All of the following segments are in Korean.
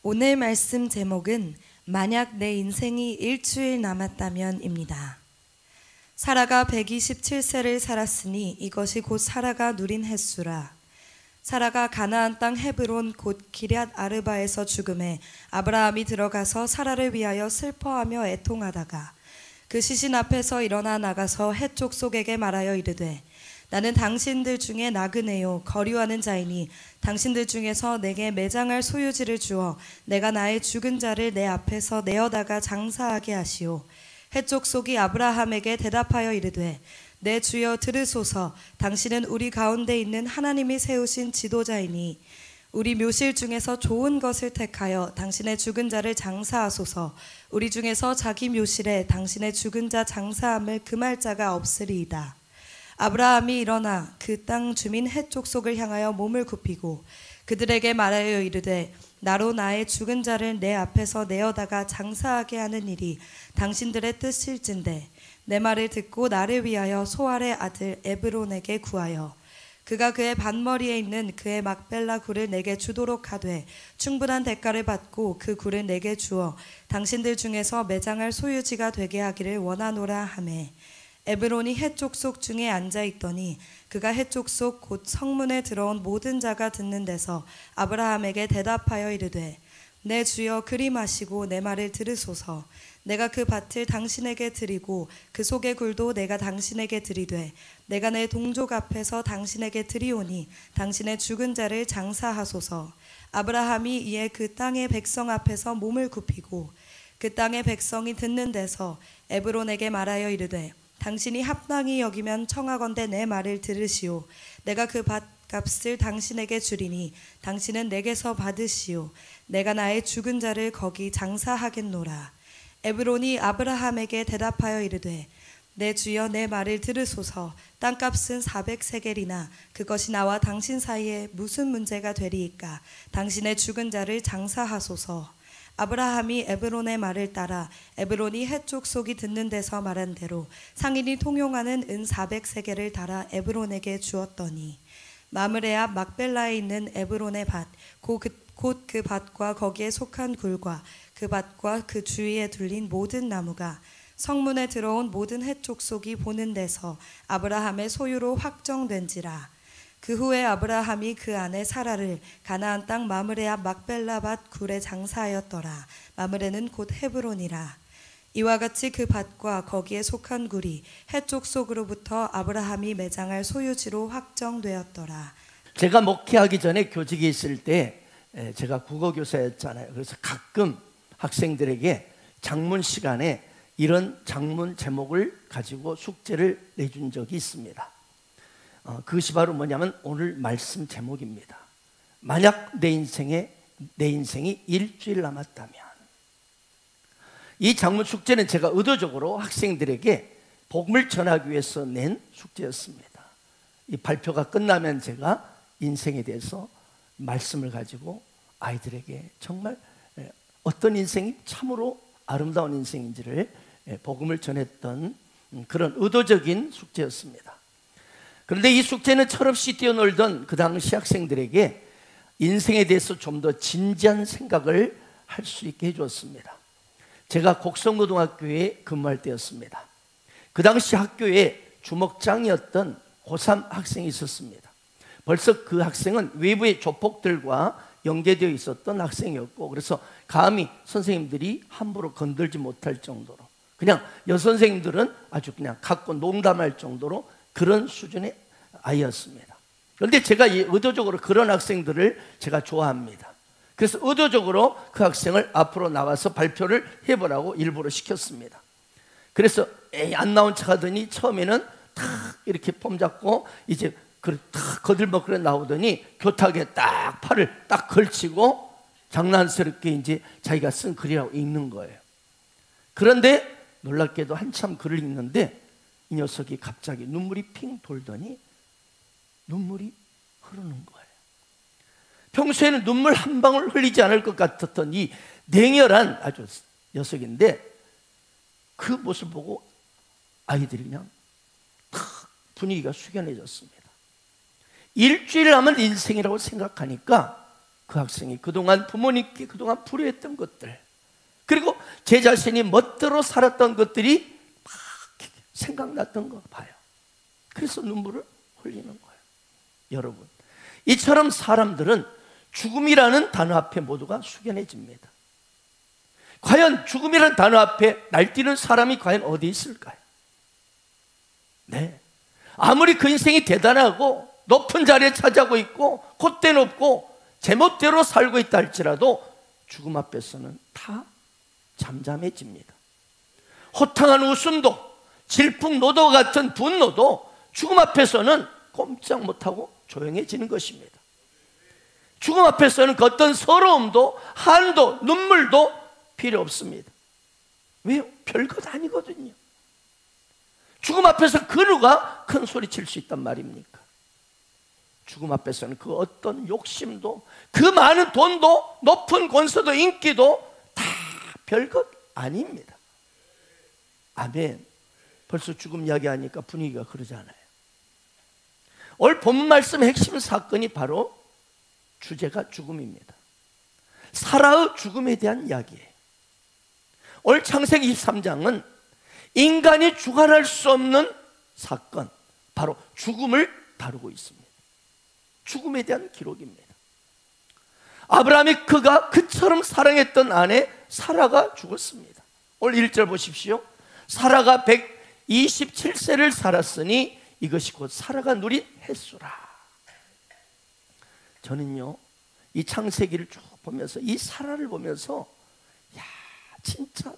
오늘 말씀 제목은 만약 내 인생이 일주일 남았다면입니다. 사라가 127세를 살았으니 이것이 곧 사라가 누린 횟수라. 사라가 가나안 땅 헤브론 곧 기럇 아르바에서 죽음에 아브라함이 들어가서 사라를 위하여 슬퍼하며 애통하다가 그 시신 앞에서 일어나 나가서 헷 족속에게 말하여 이르되 나는 당신들 중에 나그네요 거류하는 자이니 당신들 중에서 내게 매장할 소유지를 주어 내가 나의 죽은 자를 내 앞에서 내어다가 장사하게 하시오. 헷 족속이 아브라함에게 대답하여 이르되 내 주여 들으소서. 당신은 우리 가운데 있는 하나님이 세우신 지도자이니 우리 묘실 중에서 좋은 것을 택하여 당신의 죽은 자를 장사하소서. 우리 중에서 자기 묘실에 당신의 죽은 자 장사함을 금할 자가 없으리이다. 아브라함이 일어나 그 땅 주민 헷 족속을 향하여 몸을 굽히고 그들에게 말하여 이르되 나로 나의 죽은 자를 내 앞에서 내어다가 장사하게 하는 일이 당신들의 뜻일진데 내 말을 듣고 나를 위하여 소알의 아들 에브론에게 구하여 그가 그의 반머리에 있는 그의 막벨라 굴을 내게 주도록 하되 충분한 대가를 받고 그 굴을 내게 주어 당신들 중에서 매장할 소유지가 되게 하기를 원하노라 하매 에브론이 헷 족속 중에 앉아 있더니 그가 헷 족속 곧 성문에 들어온 모든 자가 듣는 데서 아브라함에게 대답하여 이르되 내 주여 그리 마시고 내 말을 들으소서. 내가 그 밭을 당신에게 드리고 그 속의 굴도 내가 당신에게 드리되 내가 내 동족 앞에서 당신에게 드리오니 당신의 죽은 자를 장사하소서. 아브라함이 이에 그 땅의 백성 앞에서 몸을 굽히고 그 땅의 백성이 듣는 데서 에브론에게 말하여 이르되 당신이 합당히 여기면 청하건대 내 말을 들으시오. 내가 그 밭값을 당신에게 주리니 당신은 내게서 받으시오. 내가 나의 죽은 자를 거기 장사하겠노라. 에브론이 아브라함에게 대답하여 이르되 내 주여 내 말을 들으소서. 땅값은 400세겔이나 그것이 나와 당신 사이에 무슨 문제가 되리이까. 당신의 죽은 자를 장사하소서. 아브라함이 에브론의 말을 따라 에브론이 헷 족속이 듣는 데서 말한 대로 상인이 통용하는 은 400세겔을 달아 에브론에게 주었더니 마므레 앞 막벨라에 있는 에브론의 밭 곧 그 밭과 거기에 속한 굴과 그 밭과 그 주위에 둘린 모든 나무가 성문에 들어온 모든 헷 족속이 보는 데서 아브라함의 소유로 확정된지라. 그 후에 아브라함이 그 아내 사라를 가나안 땅 마므레 앞 막벨라 밭 굴에 장사하였더라. 마므레는 곧 헤브론이라. 이와 같이 그 밭과 거기에 속한 굴이 헷 족속으로부터 아브라함이 매장할 소유지로 확정되었더라. 제가 목회하기 전에 교직에 있을 때 제가 국어교사였잖아요. 그래서 가끔 학생들에게 장문 시간에 이런 장문 제목을 가지고 숙제를 내준 적이 있습니다. 그것이 바로 뭐냐면 오늘 말씀 제목입니다. 만약 내 인생이 일주일 남았다면. 이 장문 숙제는 제가 의도적으로 학생들에게 복음을 전하기 위해서 낸 숙제였습니다. 이 발표가 끝나면 제가 인생에 대해서 말씀을 가지고 아이들에게 정말 어떤 인생이 참으로 아름다운 인생인지를 복음을 전했던 그런 의도적인 숙제였습니다. 그런데 이 숙제는 철없이 뛰어놀던 그 당시 학생들에게 인생에 대해서 좀 더 진지한 생각을 할 수 있게 해주었습니다. 제가 곡성고등학교에 근무할 때였습니다. 그 당시 학교에 주목장이었던 고3 학생이 있었습니다. 벌써 그 학생은 외부의 조폭들과 연계되어 있었던 학생이었고 그래서 감히 선생님들이 함부로 건들지 못할 정도로 그냥 여선생님들은 아주 그냥 갖고 농담할 정도로 그런 수준의 아이였습니다. 그런데 제가 의도적으로 그런 학생들을 제가 좋아합니다. 그래서 의도적으로 그 학생을 앞으로 나와서 발표를 해보라고 일부러 시켰습니다. 그래서 안 나온 척 하더니 처음에는 탁 이렇게 폼 잡고 이제 탁 거들먹거려 나오더니 교탁에 딱 팔을 딱 걸치고 장난스럽게 이제 자기가 쓴 글이라고 읽는 거예요. 그런데 놀랍게도 한참 글을 읽는데 이 녀석이 갑자기 눈물이 핑 돌더니 눈물이 흐르는 거예요. 평소에는 눈물 한 방울 흘리지 않을 것 같았던 이 냉혈한 아주 녀석인데 그 모습 보고 아이들이 그냥 탁 분위기가 숙연해졌습니다. 일주일 남은 인생이라고 생각하니까 그 학생이 그동안 부모님께 그동안 불효했던 것들, 그리고 제 자신이 멋대로 살았던 것들이 막 생각났던 거 봐요. 그래서 눈물을 흘리는 거예요. 여러분, 이처럼 사람들은 죽음이라는 단어 앞에 모두가 숙연해집니다. 과연 죽음이라는 단어 앞에 날뛰는 사람이 과연 어디 있을까요? 네, 아무리 그 인생이 대단하고 높은 자리에 차지하고 있고 콧대 높고 제멋대로 살고 있다 할지라도 죽음 앞에서는 다 잠잠해집니다. 호탕한 웃음도, 질풍노도 같은 분노도 죽음 앞에서는 꼼짝 못하고 조용해지는 것입니다. 죽음 앞에서는 그 어떤 서러움도, 한도, 눈물도 필요 없습니다. 왜요? 별것 아니거든요. 죽음 앞에서 그 누가 큰 소리 칠 수 있단 말입니까? 죽음 앞에서는 그 어떤 욕심도, 그 많은 돈도, 높은 권세도, 인기도 다 별것 아닙니다. 아멘. 벌써 죽음 이야기하니까 분위기가 그러잖아요. 오늘 본문 말씀의 핵심 사건이 바로 주제가 죽음입니다. 사라의 죽음에 대한 이야기예요. 오늘 창세기 23장은 인간이 주관할 수 없는 사건, 바로 죽음을 다루고 있습니다. 죽음에 대한 기록입니다. 아브라함이 그가 그처럼 사랑했던 아내 사라가 죽었습니다. 오늘 1절 보십시오. 사라가 127세를 살았으니 이것이 곧 사라가 누린 햇수라. 저는요, 이 창세기를 쭉 보면서 이 사라를 보면서 야, 진짜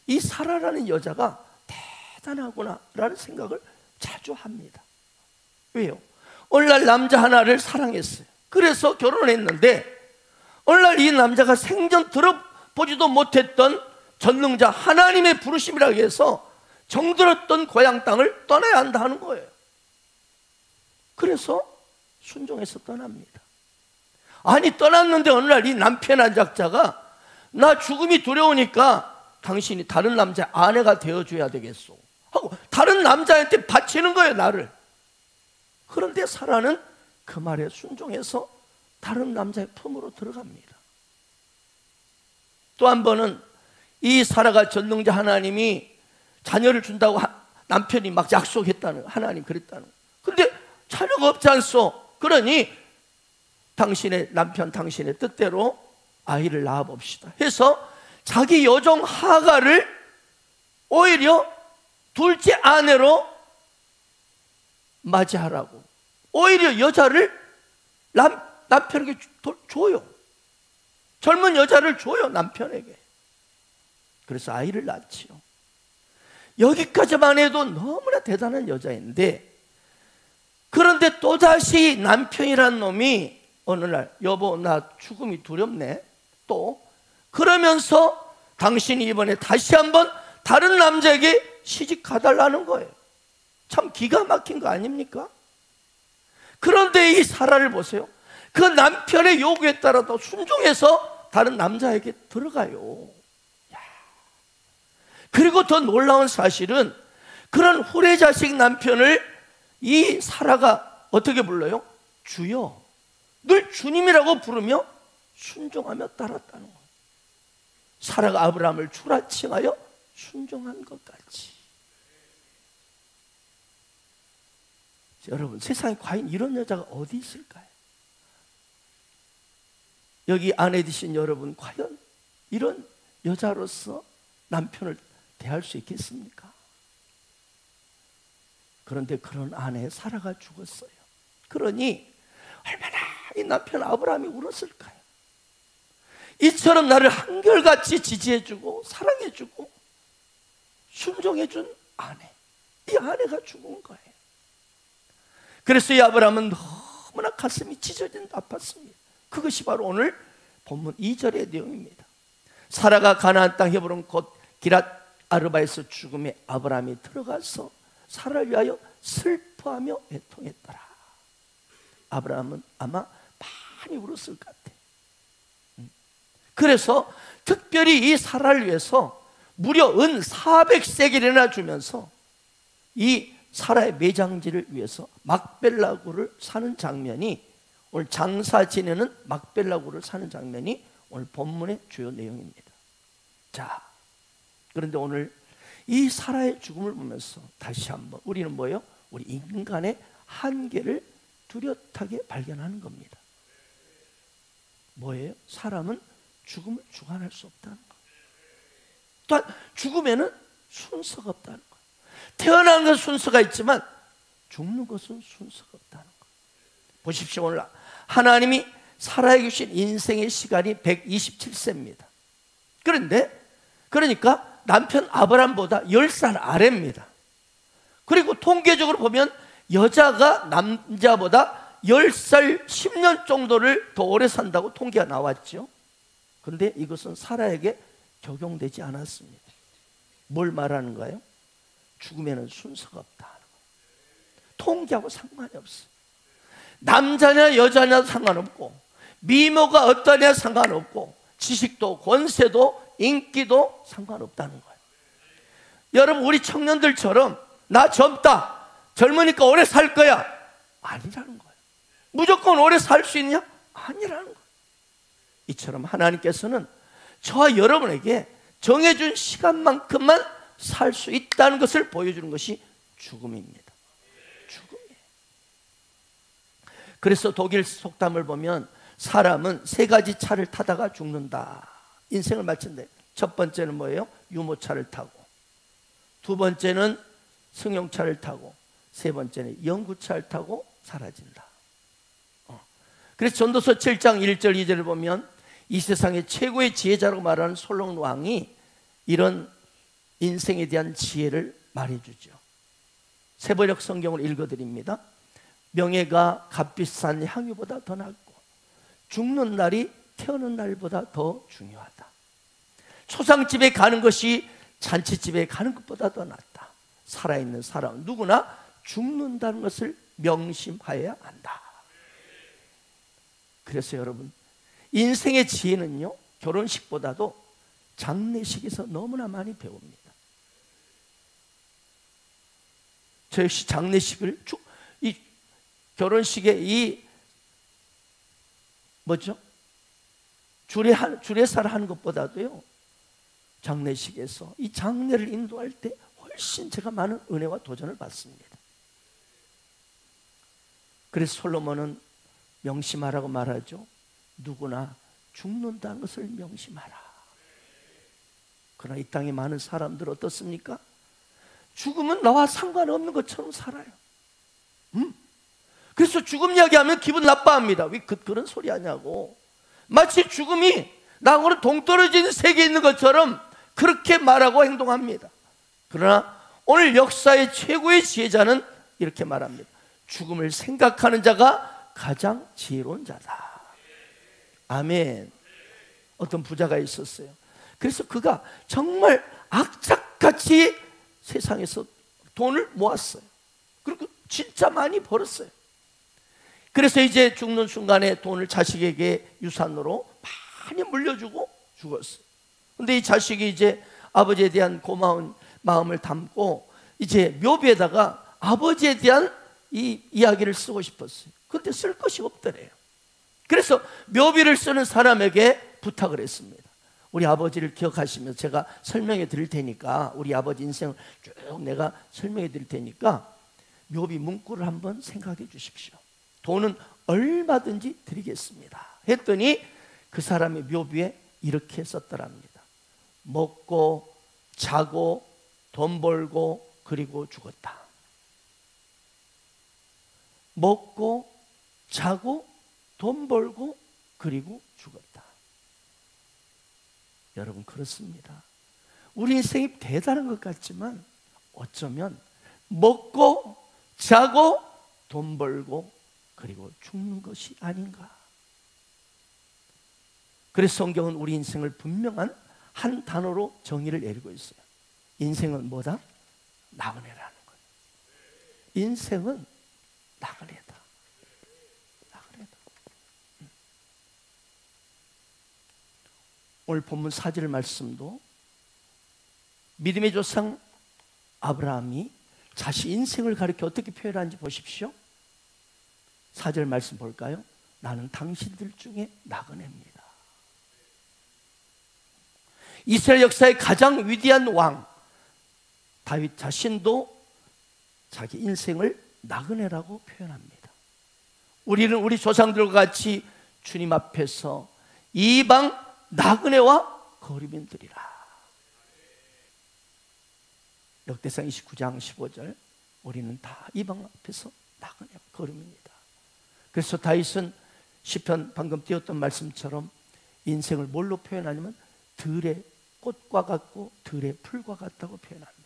이 사라라는 여자가 대단하구나 라는 생각을 자주 합니다. 왜요? 오늘날 남자 하나를 사랑했어요. 그래서 결혼했는데 오늘날 이 남자가 생전 들어보지도 못했던 전능자 하나님의 부르심이라고 해서 정들었던 고향 땅을 떠나야 한다 하는 거예요. 그래서 순종해서 떠납니다. 아니, 떠났는데 어느 날 이 남편 안작자가 나 죽음이 두려우니까 당신이 다른 남자 아내가 되어줘야 되겠소 하고 다른 남자한테 바치는 거예요, 나를. 그런데 사라는 그 말에 순종해서 다른 남자의 품으로 들어갑니다. 또 한 번은 이 사라가 전능자 하나님이 자녀를 준다고 남편이 막 약속했다는, 하나님 그랬다는. 근데 자녀가 없지 않소. 그러니 당신의 남편, 당신의 뜻대로 아이를 낳아봅시다 해서 자기 여종 하가를 오히려 둘째 아내로 맞이하라고 오히려 여자를 남편에게 줘요. 젊은 여자를 줘요, 남편에게. 그래서 아이를 낳지요. 여기까지만 해도 너무나 대단한 여자인데, 그런데 또다시 남편이란 놈이 어느 날 여보 나 죽음이 두렵네 또 그러면서 당신이 이번에 다시 한번 다른 남자에게 시집 가달라는 거예요. 참 기가 막힌 거 아닙니까? 그런데 이 사라를 보세요. 그 남편의 요구에 따라서 순종해서 다른 남자에게 들어가요. 그리고 더 놀라운 사실은 그런 후레자식 남편을 이 사라가 어떻게 불러요? 주여, 늘 주님이라고 부르며 순종하며 따랐다는 거예요. 사라가 아브라함을 주라 칭하여 순종한 것 같이. 여러분, 세상에 과연 이런 여자가 어디 있을까요? 여기 아내 되신 여러분, 과연 이런 여자로서 남편을 대할 수 있겠습니까? 그런데 그런 아내 사라가 죽었어요. 그러니 얼마나 이 남편 아브라함이 울었을까요? 이처럼 나를 한결같이 지지해주고 사랑해주고 순종해준 아내, 이 아내가 죽은 거예요. 그래서 이 아브라함은 너무나 가슴이 찢어진 아팠습니다. 그것이 바로 오늘 본문 2절의 내용입니다. 사라가 가나안 땅 헤브론 곧 기랏 아르바에서 죽음에 아브라함이 들어가서 사라를 위하여 슬퍼하며 애통했더라. 아브라함은 아마 많이 울었을 것 같아. 그래서 특별히 이 사라를 위해서 무려 은 400세겔이나 주면서 이 사라의 매장지를 위해서 막벨라굴을 사는 장면이 오늘 장사 지내는 막벨라고를 사는 장면이 오늘 본문의 주요 내용입니다. 자, 그런데 오늘 이 사라의 죽음을 보면서 다시 한번 우리는 뭐예요? 우리 인간의 한계를 뚜렷하게 발견하는 겁니다. 뭐예요? 사람은 죽음을 주관할 수 없다는 거. 또한 죽음에는 순서가 없다는 거. 태어나는 것은 순서가 있지만 죽는 것은 순서가 없다는 거. 보십시오. 오늘 하나님이 사라에게 주신 인생의 시간이 127세입니다. 그러니까 남편 아브람보다 10살 아래입니다. 그리고 통계적으로 보면 여자가 남자보다 10살, 10년 정도를 더 오래 산다고 통계가 나왔죠. 그런데 이것은 사라에게 적용되지 않았습니다. 뭘 말하는가요? 죽음에는 순서가 없다. 통계하고 상관이 없어요. 남자냐 여자냐 상관없고, 미모가 어떠냐 상관없고, 지식도 권세도 인기도 상관없다는 거예요. 여러분, 우리 청년들처럼 나 젊다, 젊으니까 오래 살 거야, 아니라는 거예요. 무조건 오래 살 수 있냐? 아니라는 거예요. 이처럼 하나님께서는 저와 여러분에게 정해준 시간만큼만 살 수 있다는 것을 보여주는 것이 죽음입니다. 죽음이에요. 그래서 독일 속담을 보면 사람은 3가지 차를 타다가 죽는다. 인생을 마친대. 첫 번째는 뭐예요? 유모차를 타고, 두 번째는 승용차를 타고, 세 번째는 연구차를 타고 사라진다. 그래서 전도서 7장 1절 2절을 보면 이 세상의 최고의 지혜자라고 말하는 솔로몬 왕이 이런 인생에 대한 지혜를 말해주죠. 세번역 성경을 읽어드립니다. 명예가 값비싼 향유보다 더 낫고 죽는 날이 태어난 날보다 더 중요하다. 초상집에 가는 것이 잔치집에 가는 것보다 더 낫다. 살아있는 사람은 누구나 죽는다는 것을 명심하여야 한다. 그래서 여러분, 인생의 지혜는요, 결혼식보다도 장례식에서 너무나 많이 배웁니다. 저 역시 장례식을 이 결혼식에 이 뭐죠? 주례사를 하는 것보다도요, 장례식에서 이 장례를 인도할 때 훨씬 제가 많은 은혜와 도전을 받습니다. 그래서 솔로몬은 명심하라고 말하죠. 누구나 죽는다는 것을 명심하라. 그러나 이 땅에 많은 사람들 어떻습니까? 죽음은 나와 상관없는 것처럼 살아요. 그래서 죽음 이야기하면 기분 나빠합니다. 왜 그런 소리 하냐고. 마치 죽음이 나하고는 동떨어진 세계에 있는 것처럼 그렇게 말하고 행동합니다. 그러나 오늘 역사의 최고의 지혜자는 이렇게 말합니다. 죽음을 생각하는 자가 가장 지혜로운 자다. 아멘. 어떤 부자가 있었어요. 그래서 그가 정말 악착같이 세상에서 돈을 모았어요. 그리고 진짜 많이 벌었어요. 그래서 이제 죽는 순간에 돈을 자식에게 유산으로 많이 물려주고 죽었어요. 근데 이 자식이 이제 아버지에 대한 고마운 마음을 담고 이제 묘비에다가 아버지에 대한 이 이야기를 쓰고 싶었어요. 근데 쓸 것이 없더래요. 그래서 묘비를 쓰는 사람에게 부탁을 했습니다. 우리 아버지를 기억하시면서 제가 설명해 드릴 테니까, 우리 아버지 인생을 쭉 내가 설명해 드릴 테니까 묘비 문구를 한번 생각해 주십시오. 돈은 얼마든지 드리겠습니다. 했더니 그 사람의 묘비에 이렇게 썼더랍니다. 먹고 자고 돈 벌고 그리고 죽었다. 먹고 자고 돈 벌고 그리고 죽었다. 여러분, 그렇습니다. 우리 인생이 대단한 것 같지만 어쩌면 먹고 자고 돈 벌고 그리고 죽는 것이 아닌가. 그래서 성경은 우리 인생을 분명한 한 단어로 정의를 내리고 있어요. 인생은 뭐다? 나그네라는 거예요. 인생은 나그네다. 나그네다. 오늘 본문 4절 말씀도 믿음의 조상 아브라함이 자신 인생을 가리켜 어떻게 표현하는지 보십시오. 4절 말씀 볼까요? 나는 당신들 중에 나그네입니다. 이스라엘 역사의 가장 위대한 왕 다윗 자신도 자기 인생을 나그네라고 표현합니다. 우리는 우리 조상들과 같이 주님 앞에서 이방 나그네와 거류민들이라. 역대상 29장 15절 우리는 다 이방 앞에서 나그네와 거류입니다. 그래서 다윗은 시편 방금 띄웠던 말씀처럼 인생을 뭘로 표현하냐면 들의 꽃과 같고 들의 풀과 같다고 표현합니다.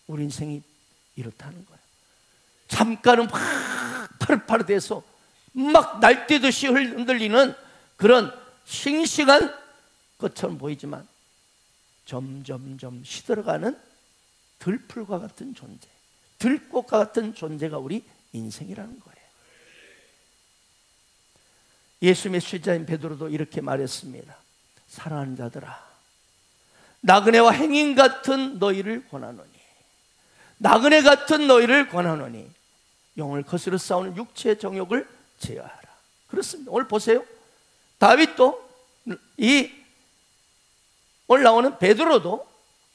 우리 인생이 이렇다는 거예요. 잠깐은 막 파릇파릇해서 막 날뛰듯이 흔들리는 그런 싱싱한 것처럼 보이지만 점점점 시들어가는 들풀과 같은 존재, 들꽃과 같은 존재가 우리 인생이라는 거예요. 예수님의 수제자인 베드로도 이렇게 말했습니다. 사랑하는 자들아, 나그네와 행인 같은 너희를 권하노니, 나그네 같은 너희를 권하노니 영을 거스려 싸우는 육체의 정욕을 제어하라. 그렇습니다. 오늘 보세요. 다윗도, 오늘 나오는 베드로도,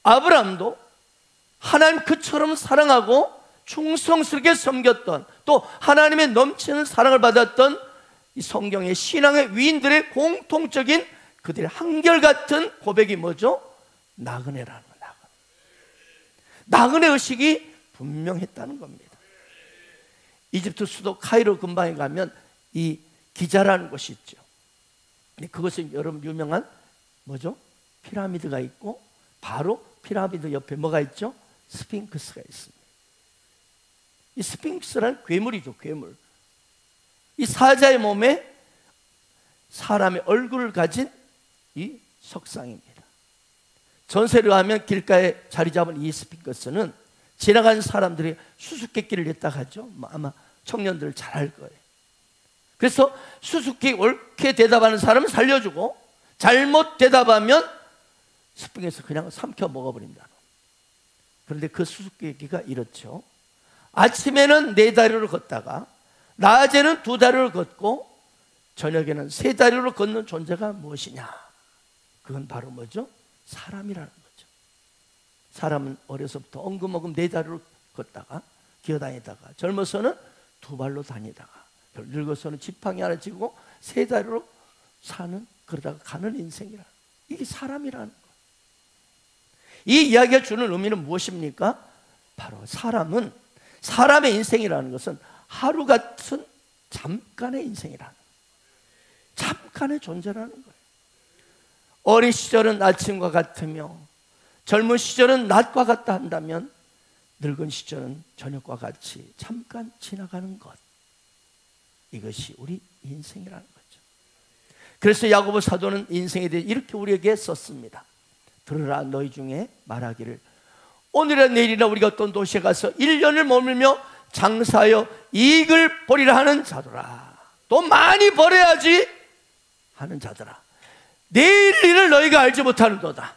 아브라함도 하나님 그처럼 사랑하고 충성스럽게 섬겼던, 또 하나님의 넘치는 사랑을 받았던 이 성경의 신앙의 위인들의 공통적인 그들의 한결같은 고백이 뭐죠? 나그네라는 거예요. 나그네 의식이 분명했다는 겁니다. 이집트 수도 카이로 근방에 가면 이 기자라는 곳이 있죠. 그것은 여러분 유명한 뭐죠? 피라미드가 있고 바로 피라미드 옆에 뭐가 있죠? 스핑크스가 있습니다. 이 스핑크스란 괴물이죠. 괴물. 이 사자의 몸에 사람의 얼굴을 가진 이 석상입니다. 전세를 하면 길가에 자리 잡은 이 스핑크스는 지나가는 사람들이 수수께끼를 냈다가 하죠. 아마 청년들 잘 알 거예요. 그래서 수수께끼 옳게 대답하는 사람은 살려주고 잘못 대답하면 스핑크스 그냥 삼켜 먹어버린다. 그런데 그 수수께끼가 이렇죠. 아침에는 4다리로 걷다가 낮에는 2다리로 걷고 저녁에는 3다리로 걷는 존재가 무엇이냐? 그건 바로 뭐죠? 사람이라는 거죠. 사람은 어려서부터 엉금엉금 4다리로 걷다가 기어다니다가 젊어서는 2발로 다니다가 늙어서는 지팡이 하나 쥐고 3다리로 사는, 그러다가 가는 인생이라. 이게 사람이라는 거예요. 이 이야기가 주는 의미는 무엇입니까? 바로 사람은, 사람의 인생이라는 것은 하루 같은 잠깐의 인생이라는 거예요. 잠깐의 존재라는 거예요. 어린 시절은 아침과 같으며 젊은 시절은 낮과 같다 한다면 늙은 시절은 저녁과 같이 잠깐 지나가는 것, 이것이 우리 인생이라는 거죠. 그래서 야고보 사도는 인생에 대해 이렇게 우리에게 썼습니다. 들으라, 너희 중에 말하기를 오늘이나 내일이나 우리가 어떤 도시에 가서 1년을 머물며 장사하여 이익을 보리라 하는 자들아, 또 많이 벌어야지 하는 자들아, 내일 일을 너희가 알지 못하는도다.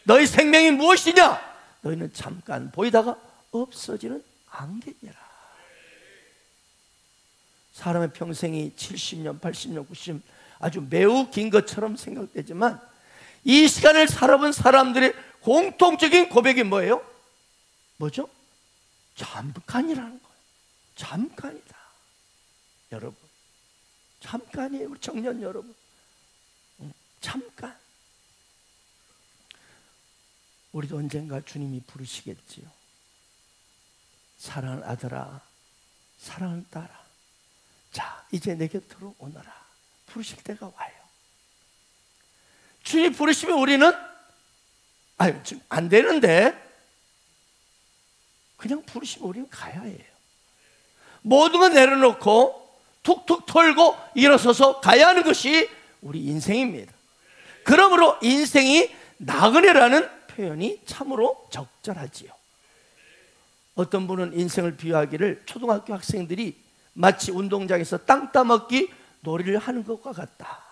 너희 생명이 무엇이냐? 너희는 잠깐 보이다가 없어지는 안개니라. 사람의 평생이 70년, 80년, 90년 아주 매우 긴 것처럼 생각되지만 이 시간을 살아본 사람들의 공통적인 고백이 뭐예요? 뭐죠? 잠깐이라는 거예요. 잠깐이다. 여러분, 잠깐이에요. 우리 청년 여러분, 잠깐. 우리도 언젠가 주님이 부르시겠지요. 사랑하는 아들아, 사랑하는 딸아, 자 이제 내 곁으로 오너라. 부르실 때가 와요. 주님 부르시면 우리는 지금 안 되는데 그냥 부르시면 우리는 가야 해요. 모든 걸 내려놓고 툭툭 털고 일어서서 가야 하는 것이 우리 인생입니다. 그러므로 인생이 나그네라는 표현이 참으로 적절하지요. 어떤 분은 인생을 비유하기를 초등학교 학생들이 마치 운동장에서 땅 따먹기 놀이를 하는 것과 같다.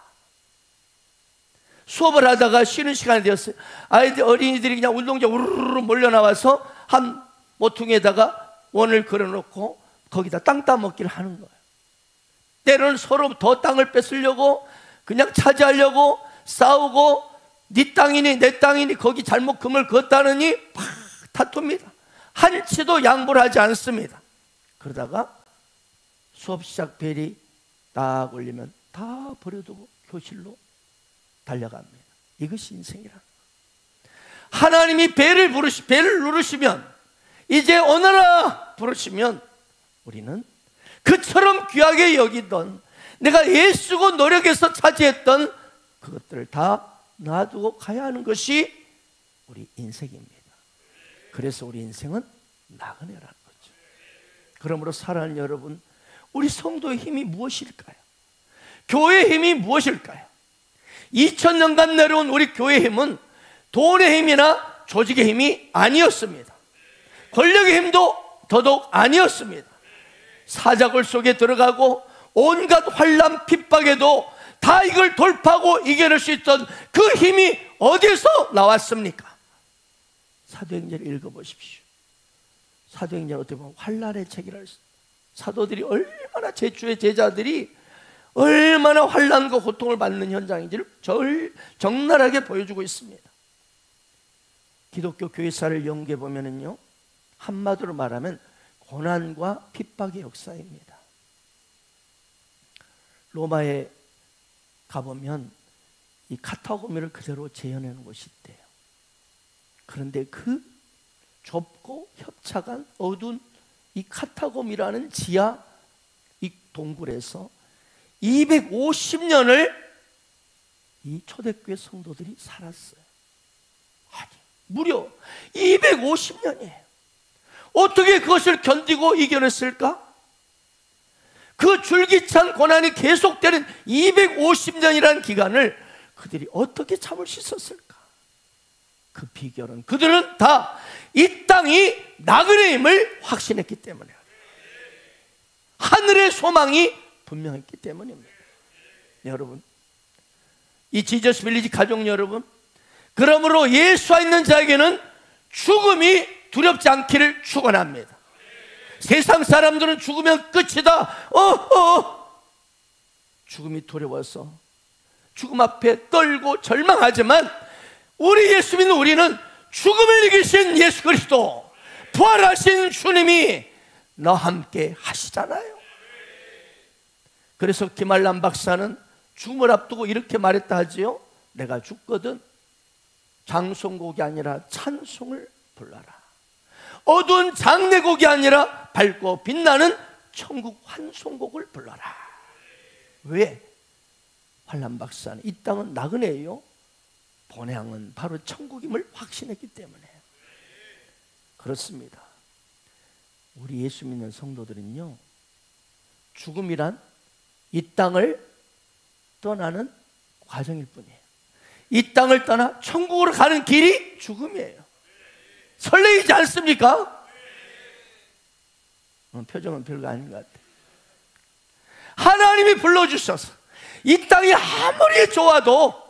수업을 하다가 쉬는 시간이 되었어요. 어린이들이 그냥 운동장 우르르 몰려 나와서 한 모퉁이에다가 원을 그려놓고 거기다 땅 따먹기를 하는 거예요. 때로는 서로 더 땅을 뺏으려고 그냥 차지하려고 싸우고 네 땅이니 내 땅이니 거기 잘못 금을 그었다느니 막 다툽니다. 한치도 양보를 하지 않습니다. 그러다가 수업 시작 벨이 딱 울리면 다 버려두고 교실로 달려갑니다. 이것이 인생이라. 하나님이 벨을 누르시면, 이제 오너라 부르시면 우리는 그처럼 귀하게 여기던, 내가 애쓰고 노력해서 차지했던 그것들을 다 놔두고 가야 하는 것이 우리 인생입니다. 그래서 우리 인생은 나그네라는 거죠. 그러므로 사랑하는 여러분, 우리 성도의 힘이 무엇일까요? 교회의 힘이 무엇일까요? 2000년간 내려온 우리 교회의 힘은 돈의 힘이나 조직의 힘이 아니었습니다. 권력의 힘도 더더욱 아니었습니다. 사자굴 속에 들어가고 온갖 환난 핍박에도 다 이걸 돌파하고 이겨낼 수 있던 그 힘이 어디에서 나왔습니까? 사도행전을 읽어보십시오. 사도행전 어떻게 보면 환난의 책이라 했어요. 사도들이 얼마나 제주의 제자들이 얼마나 환난과 고통을 받는 현장인지를 적나라하게 보여주고 있습니다. 기독교 교회사를 연구해 보면은요, 한마디로 말하면 고난과 핍박의 역사입니다. 로마에 가보면 이 카타고미를 그대로 재현하는 곳이 있대요. 그런데 그 좁고 협착한 어두운 이 카타고미라는 지하 이 동굴에서 250년을 이 초대교회 성도들이 살았어요. 아니, 무려 250년이에요. 어떻게 그것을 견디고 이겨냈을까? 그 줄기찬 고난이 계속되는 250년이라는 기간을 그들이 어떻게 참을 수 있었을까? 그 비결은 그들은 다 이 땅이 나그네임을 확신했기 때문에, 하늘의 소망이 분명했기 때문입니다. 여러분, 이 지저스 빌리지 가족 여러분, 그러므로 예수와 있는 자에게는 죽음이 두렵지 않기를 축원합니다. 세상 사람들은 죽으면 끝이다. 죽음이 두려워서 죽음 앞에 떨고 절망하지만, 우리 예수 믿는 우리는 죽음을 이기신 예수 그리스도, 부활하신 주님이 너와 함께 하시잖아요. 그래서 김알람 박사는 죽음을 앞두고 이렇게 말했다 하지요. 내가 죽거든 장송곡이 아니라 찬송을 불러라. 어두운 장례곡이 아니라 밝고 빛나는 천국 환송곡을 불러라. 왜? 활람 박사는 이 땅은 나그네예요. 본향은 바로 천국임을 확신했기 때문에. 그렇습니다. 우리 예수 믿는 성도들은요, 죽음이란 이 땅을 떠나는 과정일 뿐이에요. 이 땅을 떠나 천국으로 가는 길이 죽음이에요. 설레이지 않습니까? 표정은 별거 아닌 것 같아요. 하나님이 불러주셔서 이 땅이 아무리 좋아도,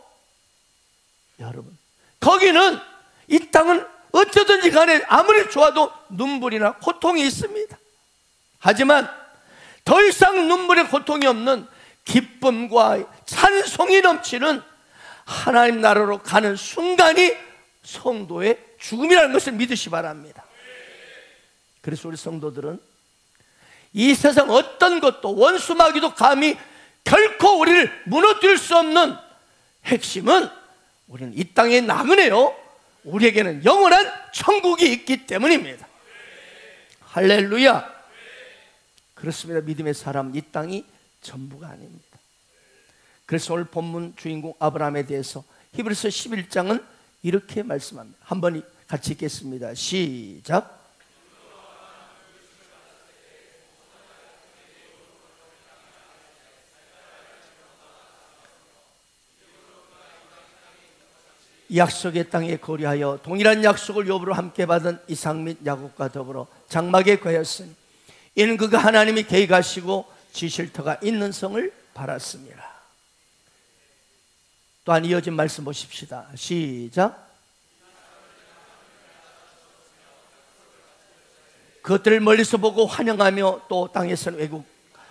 여러분, 거기는, 이 땅은 어쩌든지 간에 아무리 좋아도 눈물이나 고통이 있습니다. 하지만 더 이상 눈물의 고통이 없는 기쁨과 찬송이 넘치는 하나님 나라로 가는 순간이 성도의 죽음이라는 것을 믿으시 바랍니다. 그래서 우리 성도들은 이 세상 어떤 것도, 원수마귀도 감히 결코 우리를 무너뜨릴 수 없는 핵심은, 우리는 이 땅의 나그네요, 우리에게는 영원한 천국이 있기 때문입니다. 할렐루야. 그렇습니다. 믿음의 사람, 이 땅이 전부가 아닙니다. 그래서 오늘 본문 주인공 아브라함에 대해서 히브리서 11장은 이렇게 말씀합니다. 한번 같이 읽겠습니다. 시작. 약속의 땅에 거리하여 동일한 약속을 욥으로 함께 받은 이삭 및 야곱과 더불어 장막에 거하였으니, 이는 그가 하나님이 계획하시고 지실 터가 있는 성을 바랐습니다. 또한 이어진 말씀 보십시다. 시작. 그것들을 멀리서 보고 환영하며 또 땅에서는 외국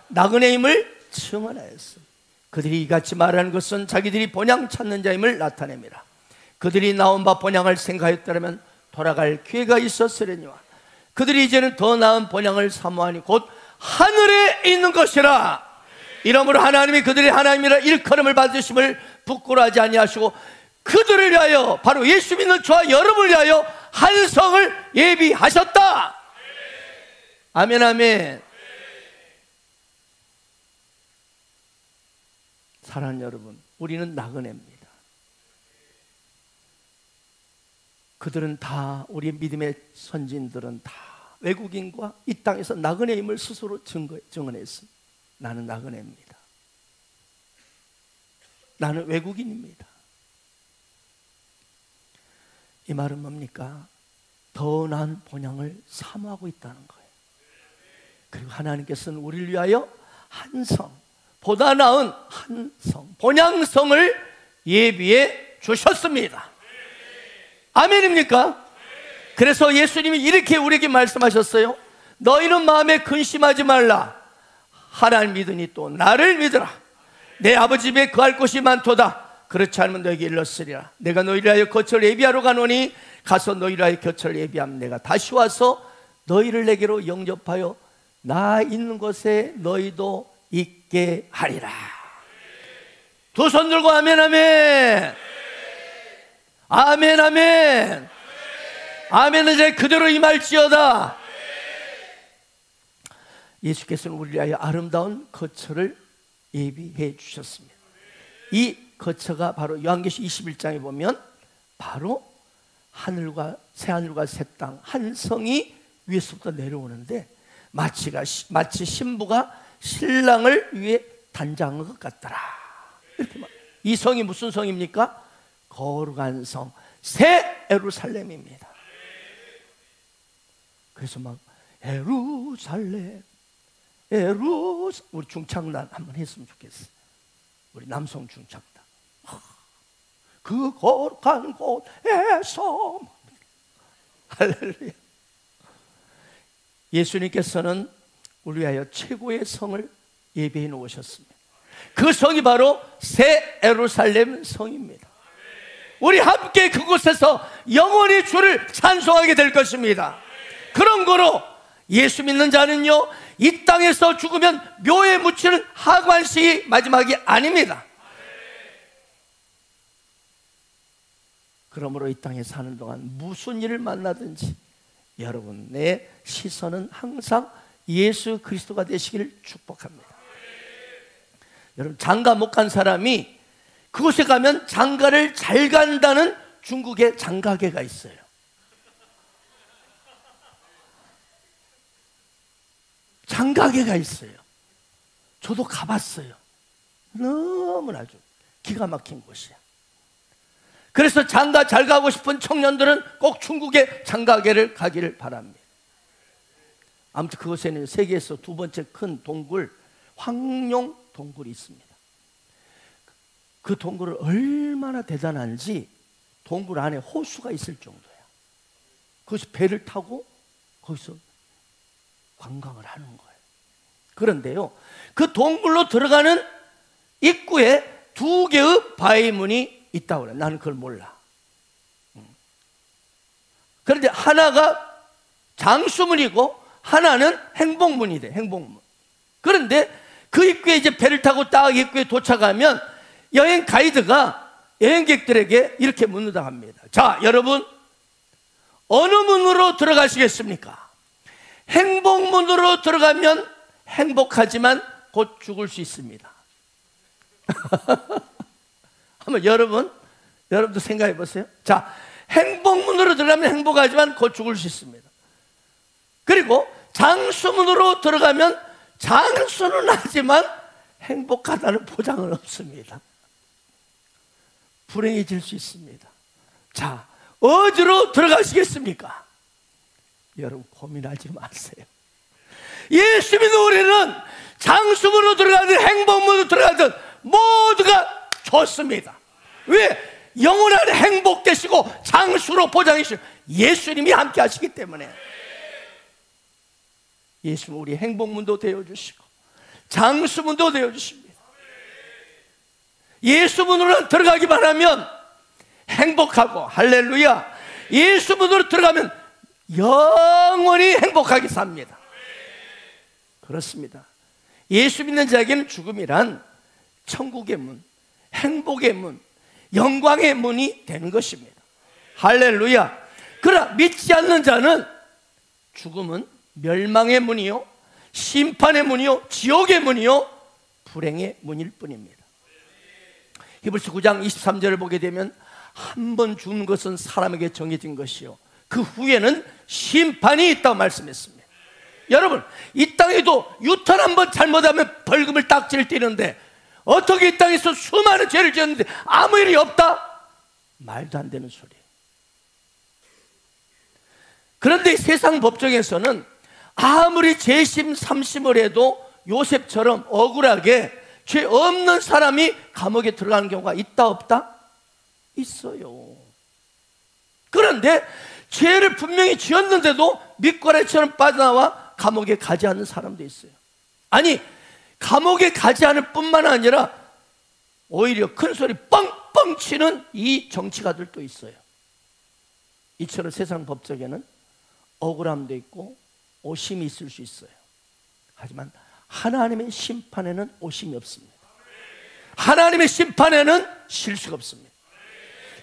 나그네임을 증언하였습니다. 그들이 이같이 말하는 것은 자기들이 본향 찾는 자임을 나타냅니다. 그들이 나온 바 본향을 생각하였다면 돌아갈 기회가 있었으려니와 그들이 이제는 더 나은 본향을 사모하니 곧 하늘에 있는 것이라. 이러므로 하나님이 그들이 하나님이라 일컬음을 받으심을 부끄러워하지 아니하시고 그들을 위하여, 바로 예수 믿는 저와 여러분을 위하여 한 성을 예비하셨다. 아멘, 아멘. 사랑하는 여러분, 우리는 나그네입니다. 그들은 다, 우리 믿음의 선진들은 다 외국인과 이 땅에서 나그네임을 스스로 증언했습니다. 나는 나그네입니다. 나는 외국인입니다. 이 말은 뭡니까? 더 나은 본향을 사모하고 있다는 거예요. 그리고 하나님께서는 우리를 위하여 한 성, 보다 나은 한 성, 본향성을 예비해 주셨습니다. 아멘입니까? 그래서 예수님이 이렇게 우리에게 말씀하셨어요. 너희는 마음에 근심하지 말라. 하나님 믿으니 또 나를 믿으라. 내 아버지 집에 거할 곳이 많도다. 그렇지 않으면 너에게 일렀으리라. 내가 너희를 위하여 거처를 예비하러 가노니 가서 너희를 위하여 거처를 예비하면 내가 다시 와서 너희를 내게로 영접하여 나 있는 곳에 너희도 있게 하리라. 두 손 들고 아멘, 아멘. 아멘, 아멘. 아멘은 이제 그대로 임할지어다. 예수께서는 우리를 위하여 아름다운 거처를 예비해 주셨습니다. 이 거처가 바로 요한계시 21장에 보면 바로 하늘과 새하늘과 새 땅 한 성이 위에서부터 내려오는데 마치 신부가 신랑을 위해 단장한 것 같더라. 이렇게 이 성이 무슨 성입니까? 거룩한 성, 새 예루살렘입니다. 그래서 막 예루살렘, 우리 중창단 한번 했으면 좋겠어요. 우리 남성 중창단. 그 거룩한 곳에서 할렐루야. 예수님께서는 우리 위하여 최고의 성을 예비해 놓으셨습니다. 그 성이 바로 새 예루살렘 성입니다. 우리 함께 그곳에서 영원히 주를 찬송하게 될 것입니다. 그런 거로 예수 믿는 자는요, 이 땅에서 죽으면 묘에 묻히는 하관식이 마지막이 아닙니다. 그러므로 이 땅에 사는 동안 무슨 일을 만나든지 여러분의 시선은 항상 예수 그리스도가 되시기를 축복합니다. 여러분, 장가 못 간 사람이 그곳에 가면 장가를 잘 간다는 중국의 장가계가 있어요. 장가계가 있어요. 저도 가봤어요. 너무나 좀 기가 막힌 곳이야. 그래서 장가 잘 가고 싶은 청년들은 꼭 중국의 장가계를 가기를 바랍니다. 아무튼 그곳에는 세계에서 두 번째 큰 동굴, 황룡 동굴이 있습니다. 그 동굴은 얼마나 대단한지 동굴 안에 호수가 있을 정도야. 거기서 배를 타고 거기서 관광을 하는 거예요. 그런데요, 그 동굴로 들어가는 입구에 두 개의 바위문이 있다고 그래. 나는 그걸 몰라. 그런데 하나가 장수문이고 하나는 행복문이 돼. 행복문. 그런데 그 입구에 이제 배를 타고 딱 입구에 도착하면 여행 가이드가 여행객들에게 이렇게 묻는다고 합니다. 자, 여러분, 어느 문으로 들어가시겠습니까? 행복문으로 들어가면 행복하지만 곧 죽을 수 있습니다. 한번 여러분도 생각해 보세요. 자, 행복문으로 들어가면 행복하지만 곧 죽을 수 있습니다. 그리고 장수문으로 들어가면 장수는 하지만 행복하다는 보장은 없습니다. 불행해질 수 있습니다. 자, 어디로 들어가시겠습니까? 여러분, 고민하지 마세요. 예수 믿는 우리는 장수문으로 들어가든 행복문으로 들어가든 모두가 좋습니다. 왜? 영원한 행복 되시고 장수로 보장해 주시고 예수님이 함께 하시기 때문에. 예수는 우리 행복문도 되어주시고 장수문도 되어주십니다. 예수문으로 들어가기만 하면 행복하고, 할렐루야, 예수문으로 들어가면 영원히 행복하게 삽니다. 그렇습니다. 예수 믿는 자에게는 죽음이란 천국의 문, 행복의 문, 영광의 문이 되는 것입니다. 할렐루야. 그러나 믿지 않는 자는 죽음은 멸망의 문이요, 심판의 문이요, 지옥의 문이요, 불행의 문일 뿐입니다. 히브리서 9장 23절을 보게 되면 한 번 죽는 것은 사람에게 정해진 것이요, 그 후에는 심판이 있다고 말씀했습니다. 여러분, 이 땅에도 유턴 한 번 잘못하면 벌금을 딱지를 떼는데 어떻게 이 땅에서 수많은 죄를 지었는데 아무 일이 없다? 말도 안 되는 소리. 그런데 세상 법정에서는 아무리 재심 삼심을 해도 요셉처럼 억울하게 죄 없는 사람이 감옥에 들어가는 경우가 있다 없다? 있어요. 그런데 죄를 분명히 지었는데도 밑거래처럼 빠져나와 감옥에 가지 않는 사람도 있어요. 아니, 감옥에 가지 않을 뿐만 아니라 오히려 큰 소리 뻥뻥 치는 이 정치가들도 있어요. 이처럼 세상 법정에는 억울함도 있고 오심이 있을 수 있어요. 하지만 하나님의 심판에는 오심이 없습니다. 하나님의 심판에는 실수가 없습니다.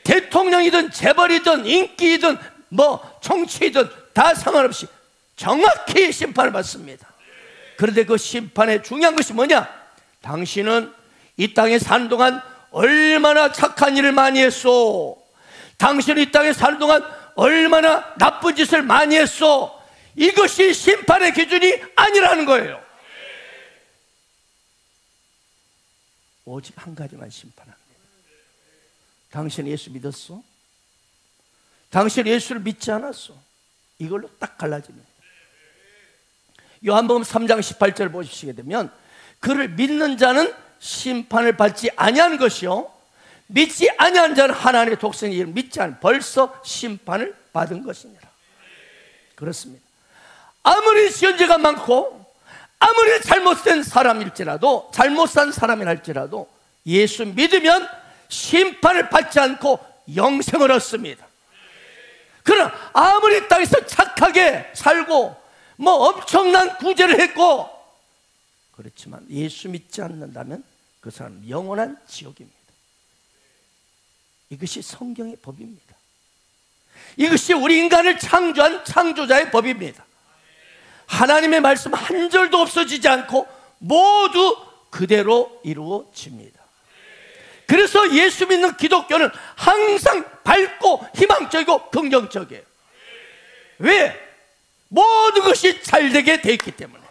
대통령이든 재벌이든 인기이든 뭐 정치이든 다 상관없이 정확히 심판을 받습니다. 그런데 그 심판의 중요한 것이 뭐냐? 당신은 이 땅에 사는 동안 얼마나 착한 일을 많이 했소? 당신은 이 땅에 사는 동안 얼마나 나쁜 짓을 많이 했소? 이것이 심판의 기준이 아니라는 거예요. 오직 한 가지만 심판합니다. 당신은 예수 믿었소? 당신은 예수를 믿지 않았소? 이걸로 딱 갈라집니다. 요한복음 3장 18절 보시게 되면 그를 믿는 자는 심판을 받지 아니한 것이요, 믿지 아니한 자는 하나님의 독생의 이름을 믿지 않은 벌써 심판을 받은 것이니라. 그렇습니다. 아무리 지은 죄가 많고 아무리 잘못된 사람일지라도, 잘못 산 사람이라 할지라도 예수 믿으면 심판을 받지 않고 영생을 얻습니다. 그러나 아무리 땅에서 착하게 살고 뭐 엄청난 구제를 했고 그렇지만 예수 믿지 않는다면 그 사람은 영원한 지옥입니다. 이것이 성경의 법입니다. 이것이 우리 인간을 창조한 창조자의 법입니다. 하나님의 말씀 한 절도 없어지지 않고 모두 그대로 이루어집니다. 그래서 예수 믿는 기독교는 항상 밝고 희망적이고 긍정적이에요. 왜? 모든 것이 잘되게 되어 있기 때문에.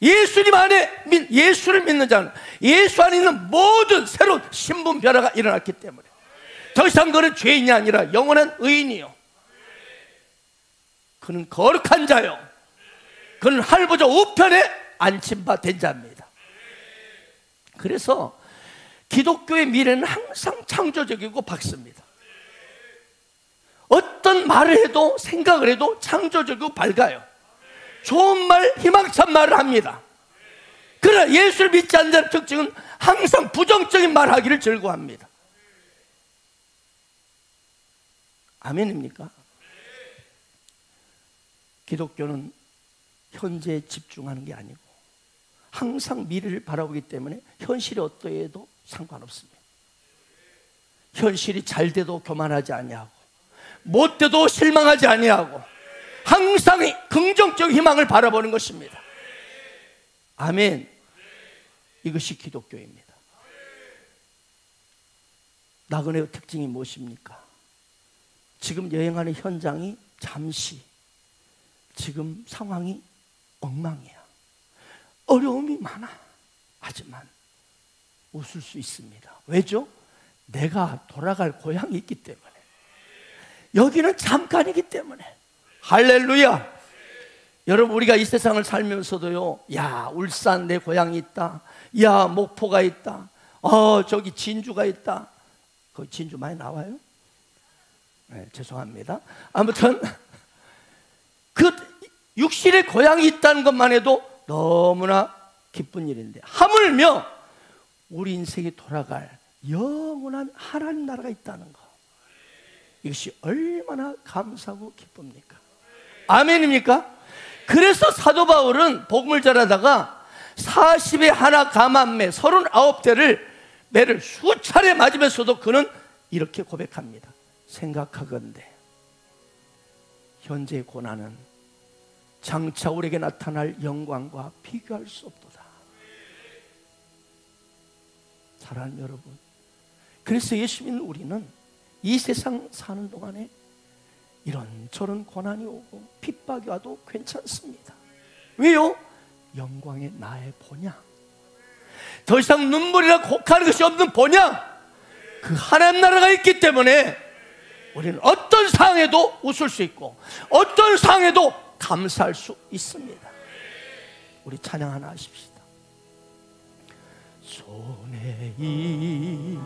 예수님 안에 예수를 믿는 자는 예수 안에 있는 모든 새로운 신분 변화가 일어났기 때문에 더 이상 그는 죄인이 아니라 영원한 의인이요, 그는 거룩한 자요, 그는 할보자 우편에 앉힌 바 된 자입니다. 그래서 기독교의 미래는 항상 창조적이고 밝습니다. 어떤 말을 해도 생각을 해도 창조적이고 밝아요. 좋은 말, 희망찬 말을 합니다. 그러나 예수를 믿지 않는 자의 특징은 항상 부정적인 말하기를 즐거워합니다. 아멘입니까? 기독교는 현재에 집중하는 게 아니고 항상 미래를 바라보기 때문에 현실이 어떠해도 상관없습니다. 현실이 잘 돼도 교만하지 아니하고 못 돼도 실망하지 아니하고 항상 긍정적 희망을 바라보는 것입니다. 아멘. 이것이 기독교입니다. 나그네의 특징이 무엇입니까? 지금 여행하는 현장이 잠시, 지금 상황이 엉망이야. 어려움이 많아. 하지만 웃을 수 있습니다. 왜죠? 내가 돌아갈 고향이 있기 때문에. 여기는 잠깐이기 때문에. 할렐루야. 여러분, 우리가 이 세상을 살면서도요, 야, 울산 내 고향이 있다, 야, 목포가 있다, 저기 진주가 있다. 거기 진주 많이 나와요? 네, 죄송합니다. 아무튼 그 육신의 고향이 있다는 것만 해도 너무나 기쁜 일인데, 하물며 우리 인생이 돌아갈 영원한 하나님 나라가 있다는 거, 이것이 얼마나 감사하고 기쁩니까? 아멘입니까? 그래서 사도 바울은 복음을 전하다가 40에 하나 감암매 39대를 매를 수차례 맞으면서도 그는 이렇게 고백합니다. 생각하건대 현재의 고난은 장차 우리에게 나타날 영광과 비교할 수 없도다. 사랑하는 여러분, 그래서 예수 믿는 우리는 이 세상 사는 동안에 이런저런 고난이 오고 핍박이 와도 괜찮습니다. 왜요? 영광의 나의 본향, 더 이상 눈물이나 곡하는 것이 없는 본향, 그 하나님 나라가 있기 때문에 우리는 어떤 상황에도 웃을 수 있고 어떤 상황에도 감사할 수 있습니다. 우리 찬양 하나 하십시다. 손에 이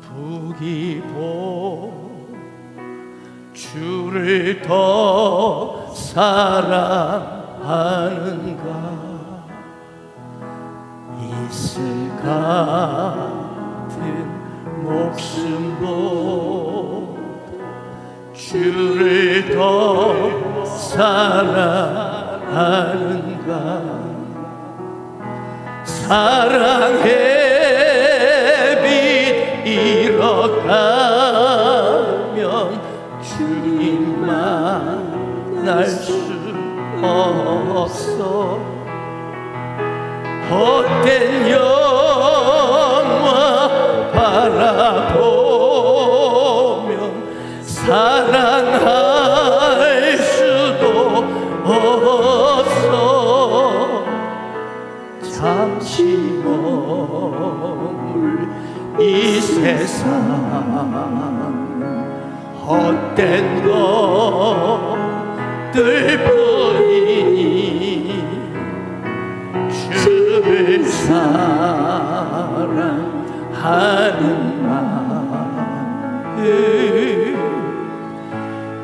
부기보 주를 더 사랑하는가, 이슬 같은 목숨도 주를 더 사랑하는가, 사랑의 빛 잃어가면 주님만 날 수 없어. 헛된 영화 바라보면 사랑할 수도 없어. 잠시 머물 이 세상 헛된 것들 뿐이니 주를 사랑하는 마음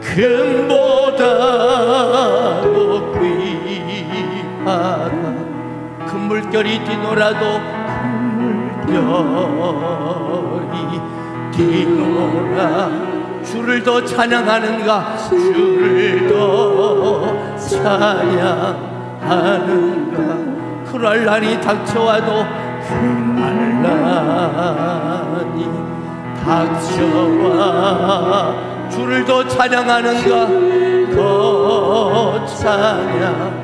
금보다도 귀하다. 금물결이 뛰놀아도 금물결이 뛰놀아 주를 더 찬양하는가, 주를 더 찬양하는가. 그럴 날이 닥쳐와도 그럴 날이 닥쳐와 주를 더 찬양하는가, 더 찬양하는가.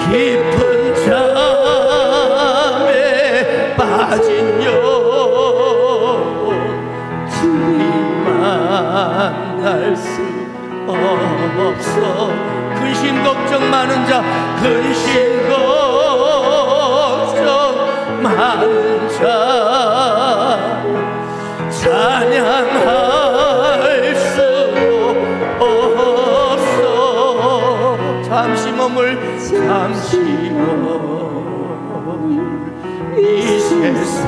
깊은 잠에 빠진 만날 수 없어. 근심 걱정 많은 자, 근심 걱정 많은 자 찬양할 수도 없어. 잠시 머물 이 세상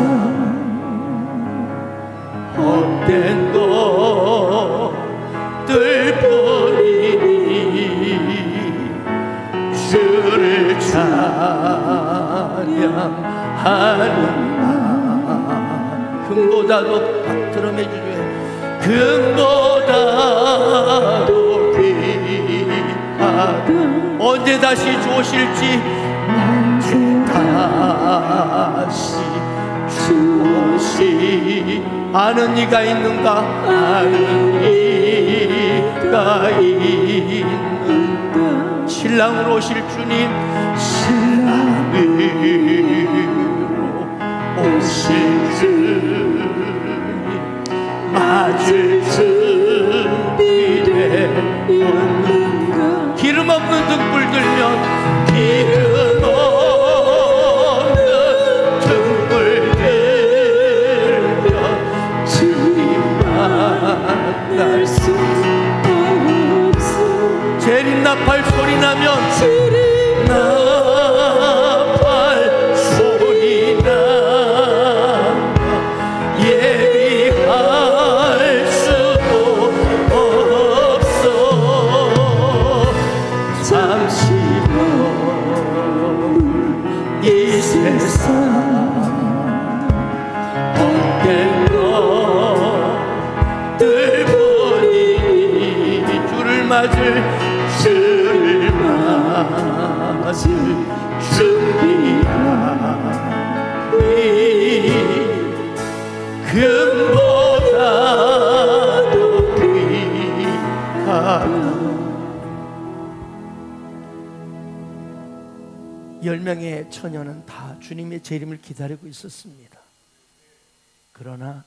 헛된 것들 뿐이니 주를 찬양하는 마음 금보다도 박드럼 해주죠. 금보다도 귀하다. 언제 다시 주오실지, 언제 다시 주오시 아는 이가 있는가, 아는 이가 있는가. 신랑으로 오실 주님, 신랑으로 오실 주님 맞을 준비되었는가. 기름 없는 등불 들면, 기름 없는 등불 들면 주님 만날 수 없어. 재림나팔 소리 나면, 재림나팔 소리 주를 맞을 준비하니 금보다도 귀하다. 10명의 처녀는 다 주님의 재림을 기다리고 있었습니다. 그러나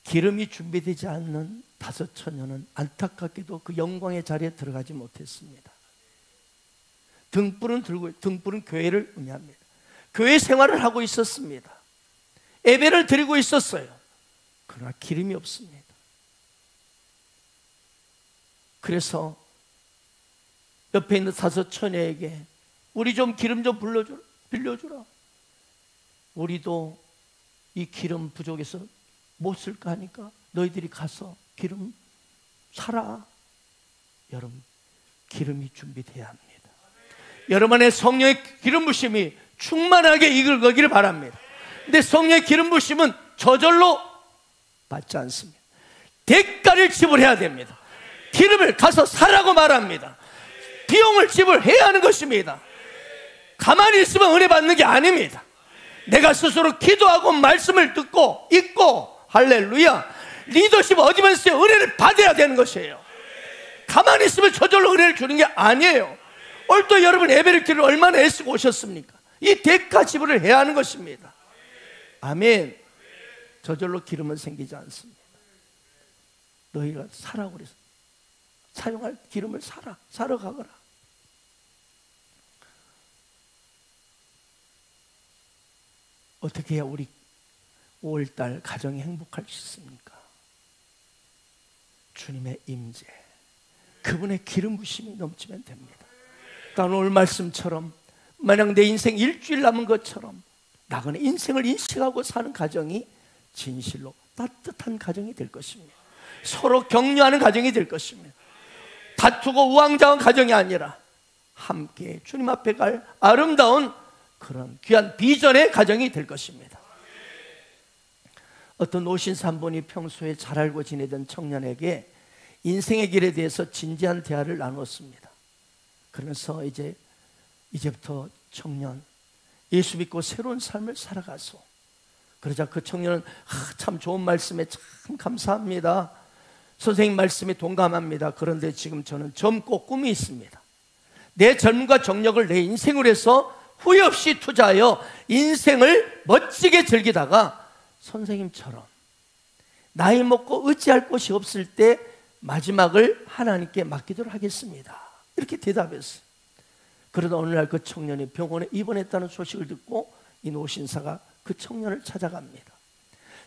기름이 준비되지 않는 5 처녀는 안타깝게도 그 영광의 자리에 들어가지 못했습니다. 등불은 교회를 의미합니다. 교회 생활을 하고 있었습니다. 예배를 드리고 있었어요. 그러나 기름이 없습니다. 그래서 옆에 있는 5 처녀에게 우리 좀 기름 좀 빌려주라. 우리도 이 기름 부족해서 못 쓸까 하니까 너희들이 가서 기름 사라. 여러분, 기름이 준비되어야 합니다. 여러분 안에 성령의 기름 부심이 충만하게 이끌거기를 바랍니다. 근데 성령의 기름 부심은 저절로 받지 않습니다. 대가를 지불해야 됩니다. 기름을 가서 사라고 말합니다. 비용을 지불해야 하는 것입니다. 가만히 있으면 은혜 받는 게 아닙니다. 내가 스스로 기도하고 말씀을 듣고 읽고 할렐루야 리더십 얻으면서 은혜를 받아야 되는 것이에요. 가만히 있으면 저절로 은혜를 주는 게 아니에요. 오늘 또 여러분 예배를 드리러 얼마나 애쓰고 오셨습니까? 이 대가 지불을 해야 하는 것입니다. 아멘. 저절로 기름은 생기지 않습니다. 너희가 사라고 그래서 사용할 기름을 사러 가거라. 어떻게 해야 우리 5월달 가정이 행복할 수 있습니까? 주님의 임재, 그분의 기름 부심이 넘치면 됩니다. 그러니까 오늘 말씀처럼 만약 내 인생 일주일 남은 것처럼 나그네 인생을 인식하고 사는 가정이 진실로 따뜻한 가정이 될 것입니다. 서로 격려하는 가정이 될 것입니다. 다투고 우왕좌왕 가정이 아니라 함께 주님 앞에 갈 아름다운 그런 귀한 비전의 가정이 될 것입니다. 어떤 노신사 한 분이 평소에 잘 알고 지내던 청년에게 인생의 길에 대해서 진지한 대화를 나누었습니다. 그러면서 이제부터 청년 예수 믿고 새로운 삶을 살아가소. 그러자 그 청년은 참 좋은 말씀에 참 감사합니다. 선생님 말씀에 동감합니다. 그런데 지금 저는 젊고 꿈이 있습니다. 내 젊음과 정력을 내 인생으로 해서 후회 없이 투자하여 인생을 멋지게 즐기다가 선생님처럼 나이 먹고 의지할 곳이 없을 때 마지막을 하나님께 맡기도록 하겠습니다. 이렇게 대답했어요. 그러다 어느 날 그 청년이 병원에 입원했다는 소식을 듣고 이 노신사가 그 청년을 찾아갑니다.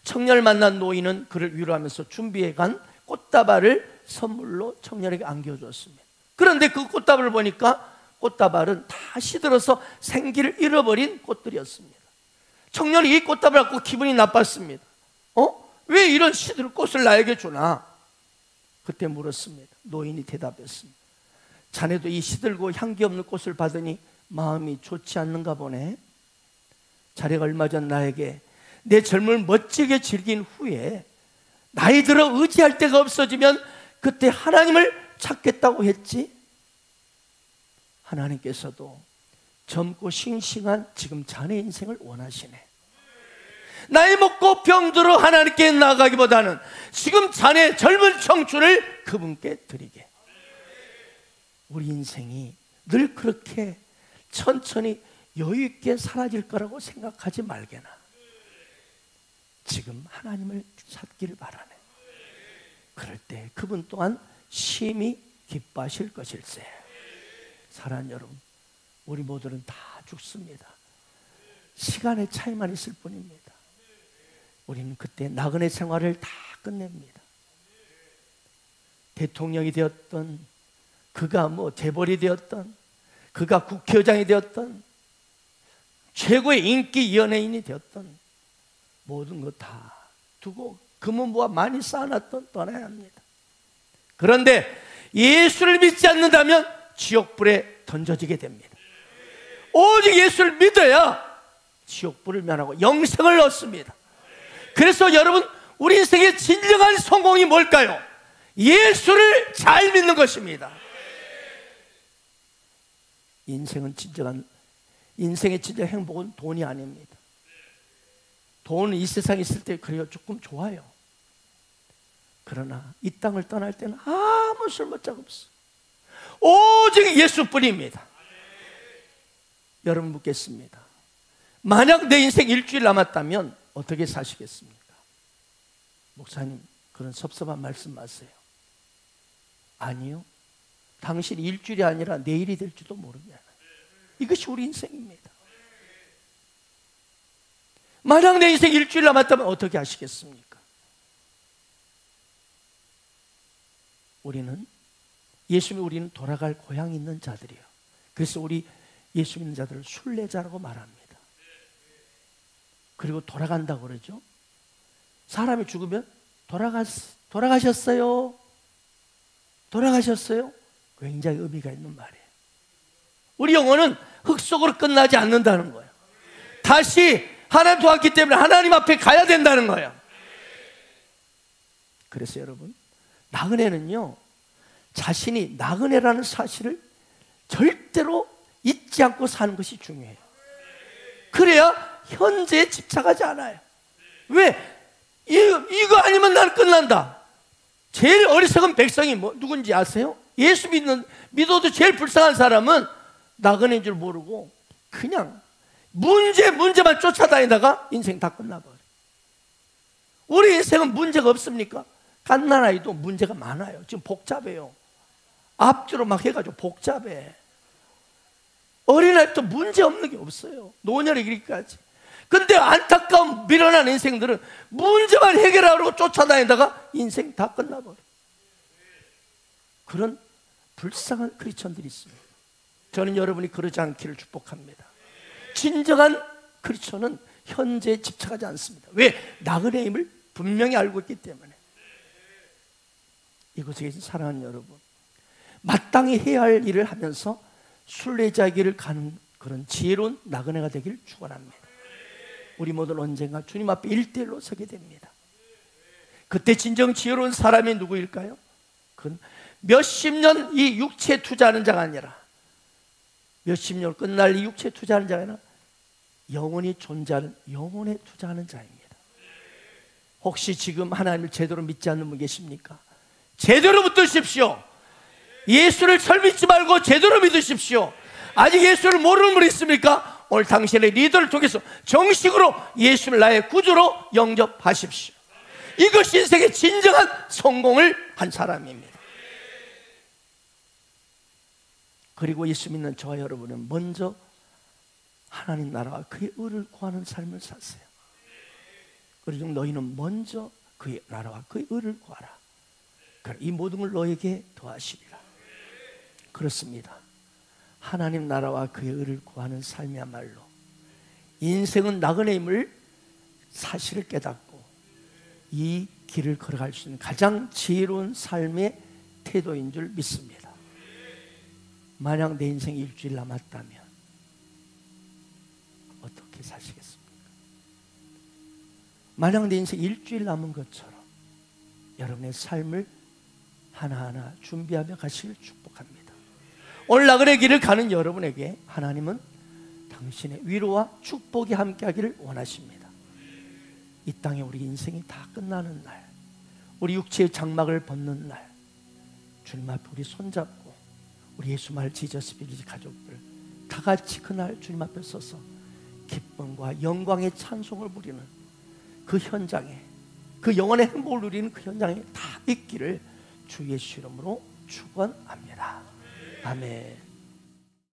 청년을 만난 노인은 그를 위로하면서 준비해간 꽃다발을 선물로 청년에게 안겨주었습니다. 그런데 그 꽃다발을 보니까 꽃다발은 다 시들어서 생기를 잃어버린 꽃들이었습니다. 청년이 이 꽃다발을 갖고 기분이 나빴습니다. 왜 이런 시들 꽃을 나에게 주나? 그때 물었습니다. 노인이 대답했습니다. 자네도 이 시들고 향기 없는 꽃을 받으니 마음이 좋지 않는가 보네. 자네가 얼마 전 나에게 내 젊음을 멋지게 즐긴 후에 나이 들어 의지할 데가 없어지면 그때 하나님을 찾겠다고 했지. 하나님께서도 젊고 싱싱한 지금 자네 인생을 원하시네. 나이 먹고 병들어 하나님께 나아가기보다는 지금 자네 젊은 청춘을 그분께 드리게. 우리 인생이 늘 그렇게 천천히 여유 있게 사라질 거라고 생각하지 말게나. 지금 하나님을 찾기를 바라네. 그럴 때 그분 또한 심히 기뻐하실 것일세. 사랑하는 여러분, 우리 모두는 다 죽습니다. 시간의 차이만 있을 뿐입니다. 우리는 그때 나그네 생활을 다 끝냅니다. 대통령이 되었던, 그가 재벌이 되었던, 그가 국회의장이 되었던, 최고의 인기 연예인이 되었던, 모든 것 다 두고 금은보화 많이 쌓아놨던 떠나야 합니다. 그런데 예수를 믿지 않는다면 지옥불에 던져지게 됩니다. 오직 예수를 믿어야 지옥불을 면하고 영생을 얻습니다. 그래서 여러분, 우리 인생의 진정한 성공이 뭘까요? 예수를 잘 믿는 것입니다. 인생의 진짜 행복은 돈이 아닙니다. 돈은 이 세상에 있을 때 그래요, 조금 좋아요. 그러나 이 땅을 떠날 때는 아무 쓸모자가 없어. 오직 예수뿐입니다. 여러분 묻겠습니다. 만약 내 인생 일주일 남았다면 어떻게 사시겠습니까? 목사님, 그런 섭섭한 말씀 마세요. 아니요, 당신 일주일이 아니라 내일이 될지도 모릅니다. 이것이 우리 인생입니다. 만약 내 인생 일주일 남았다면 어떻게 하시겠습니까? 우리는 돌아갈 고향이 있는 자들이에요. 그래서 우리 예수 믿는 자들을 순례자라고 말합니다. 그리고 돌아간다고 그러죠. 사람이 죽으면 돌아가셨어요? 굉장히 의미가 있는 말이에요. 우리 영혼은 흙 속으로 끝나지 않는다는 거예요. 다시 하나님 도왔기 때문에 하나님 앞에 가야 된다는 거예요. 그래서 여러분, 나그네는요, 자신이 나그네라는 사실을 절대로 잊지 않고 사는 것이 중요해요. 그래야 현재에 집착하지 않아요. 왜? 이거 아니면 나는 끝난다. 제일 어리석은 백성이 누군지 아세요? 예수 믿어도 제일 불쌍한 사람은 나그네인 줄 모르고 그냥 문제만 쫓아다니다가 인생 다 끝나버려요. 우리 인생은 문제가 없습니까? 갓난아이도 문제가 많아요. 지금 복잡해요. 앞뒤로 막 해가지고 복잡해. 어린아이도 문제 없는 게 없어요. 노년에 이르기까지. 근데 안타까운 미련한 인생들은 문제만 해결하려고 쫓아다니다가 인생 다 끝나버려요. 그런 불쌍한 크리스천들이 있습니다. 저는 여러분이 그러지 않기를 축복합니다. 진정한 크리스천은 현재에 집착하지 않습니다. 왜? 나그네임을 분명히 알고 있기 때문에. 이곳에 계신 사랑하는 여러분, 마땅히 해야 할 일을 하면서 순례자 길을 가는 그런 지혜로운 나그네가 되기를 축원합니다. 우리 모두는 언젠가 주님 앞에 1대1로 서게 됩니다. 그때 진정 지혜로운 사람이 누구일까요? 그건 몇십 년 이 육체에 투자하는 자가 아니라, 몇십 년 끝날 이 육체에 투자하는 자가 아니라 영원히 존재하는 영혼에 투자하는 자입니다. 혹시 지금 하나님을 제대로 믿지 않는 분 계십니까? 제대로 믿으십시오. 예수를 잘 믿지 말고 제대로 믿으십시오. 아직 예수를 모르는 분 있습니까? 오늘 당신의 리더를 통해서 정식으로 예수를 나의 구주로 영접하십시오. 이것이 인생의 진정한 성공을 한 사람입니다. 그리고 예수 믿는 저와 여러분은 먼저 하나님 나라와 그의 의를 구하는 삶을 사세요. 그리고 너희는 먼저 그의 나라와 그의 의를 구하라. 이 모든 걸 너에게 더하시리라. 그렇습니다. 하나님 나라와 그의 의를 구하는 삶이야말로 인생은 나그네임을 사실을 깨닫고 이 길을 걸어갈 수 있는 가장 지혜로운 삶의 태도인 줄 믿습니다. 만약 내 인생 일주일 남았다면 어떻게 사시겠습니까? 만약 내 인생 일주일 남은 것처럼 여러분의 삶을 하나하나 준비하며 가시길 축복합니다. 오늘 나그네 길을 가는 여러분에게 하나님은 당신의 위로와 축복이 함께하기를 원하십니다. 이 땅에 우리 인생이 다 끝나는 날, 우리 육체의 장막을 벗는 날, 주님 앞에 우리 손잡고 우리 예수말 지저스 빌리지 가족들 다 같이 그날 주님 앞에 서서 기쁨과 영광의 찬송을 부리는 그 현장에, 그 영원의 행복을 누리는 그 현장에 다 있기를 주 예수 이름으로 축원합니다. 아멘.